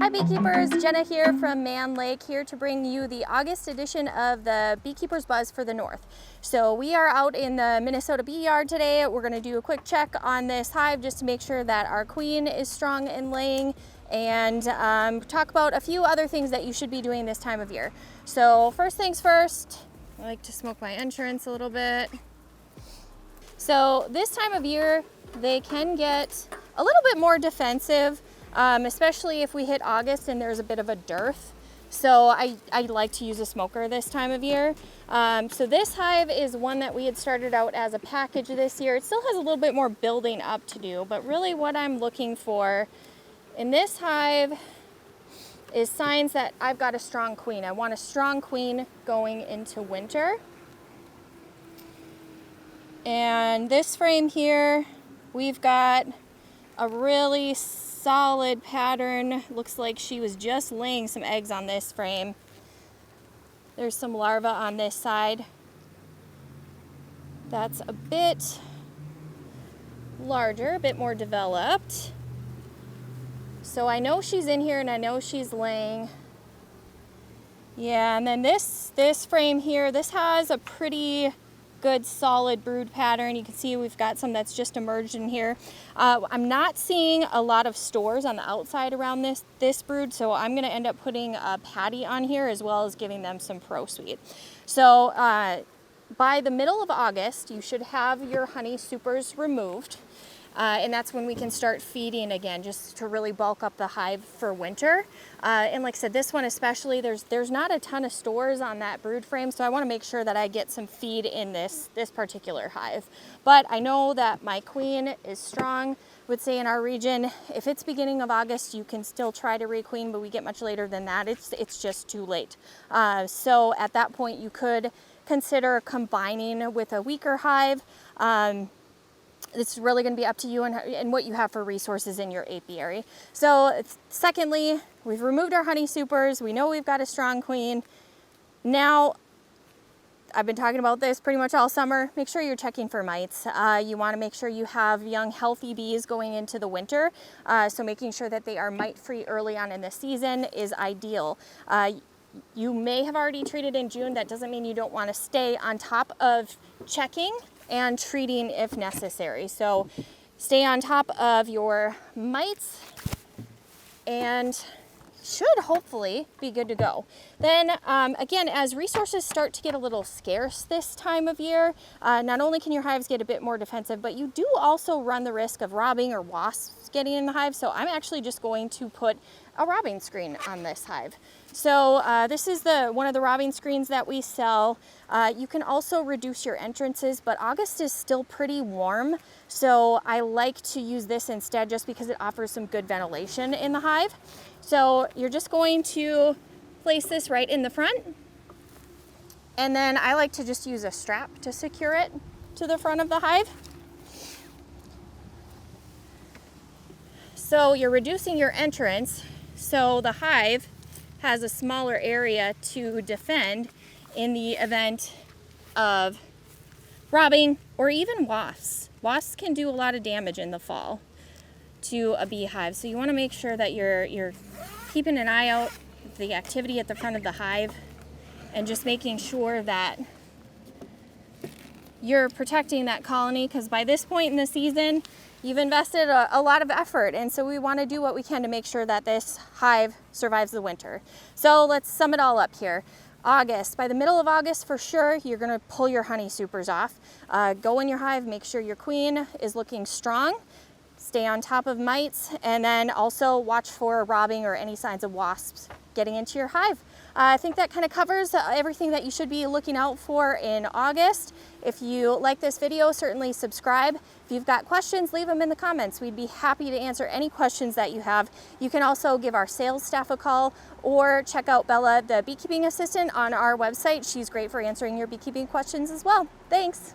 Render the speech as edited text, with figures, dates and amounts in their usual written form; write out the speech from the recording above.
Hi Beekeepers, Jenna here from Mann Lake, here to bring you the August edition of the Beekeepers Buzz for the North. So we are out in the Minnesota bee yard today. We're going to do a quick check on this hive just to make sure that our queen is strong and laying, and talk about a few other things that you should be doing this time of year. So first things first, I like to smoke my entrance a little bit. So this time of year, they can get a little bit more defensive, especially if we hit August and there's a bit of a dearth. So I like to use a smoker this time of year. So this hive is one that we had started out as a package this year. It still has a little bit more building up to do, but really what I'm looking for in this hive is signs that I've got a strong queen. I want a strong queen going into winter. And this frame here, we've got a really solid pattern. Looks like she was just laying some eggs on this frame. There's some larvae on this side. That's a bit larger, a bit more developed. So I know she's in here and I know she's laying. Yeah, and then this frame here, this has a pretty good solid brood pattern. You can see we've got some that's just emerged in here. I'm not seeing a lot of stores on the outside around this brood, so I'm going to end up putting a patty on here as well as giving them some Pro Sweet. So by the middle of August, you should have your honey supers removed. And that's when we can start feeding again, just to really bulk up the hive for winter. And like I said, this one especially, there's not a ton of stores on that brood frame, so I want to make sure that I get some feed in this particular hive. But I know that my queen is strong. I would say in our region, if it's beginning of August, you can still try to requeen, but we get much later than that. It's just too late. So at that point, you could consider combining with a weaker hive. It's really going to be up to you and what you have for resources in your apiary. So secondly, we've removed our honey supers. We know we've got a strong queen. Now, I've been talking about this pretty much all summer. Make sure you're checking for mites. You want to make sure you have young, healthy bees going into the winter. So making sure that they are mite-free early on in the season is ideal. You may have already treated in June. That doesn't mean you don't want to stay on top of checking and treating if necessary. So stay on top of your mites and should hopefully be good to go. Then again, as resources start to get a little scarce this time of year, not only can your hives get a bit more defensive, but you do also run the risk of robbing or wasps getting in the hive. So I'm actually just going to put a robbing screen on this hive. So this is one of the robbing screens that we sell. You can also reduce your entrances, but August is still pretty warm. So I like to use this instead just because it offers some good ventilation in the hive. So you're just going to place this right in the front. And then I like to just use a strap to secure it to the front of the hive. So you're reducing your entrance, so the hive has a smaller area to defend in the event of robbing or even wasps. Wasps can do a lot of damage in the fall to a beehive, so you want to make sure that you're keeping an eye out the activity at the front of the hive and just making sure that you're protecting that colony, because by this point in the season, you've invested a lot of effort, and so we want to do what we can to make sure that this hive survives the winter. So let's sum it all up here. August, by the middle of August for sure, you're going to pull your honey supers off. Go in your hive, make sure your queen is looking strong, stay on top of mites, and then also watch for robbing or any signs of wasps getting into your hive. I think that kind of covers everything that you should be looking out for in August. If you like this video, certainly subscribe. If you've got questions, leave them in the comments. We'd be happy to answer any questions that you have. You can also give our sales staff a call or check out Bella, the beekeeping assistant, on our website. She's great for answering your beekeeping questions as well. Thanks.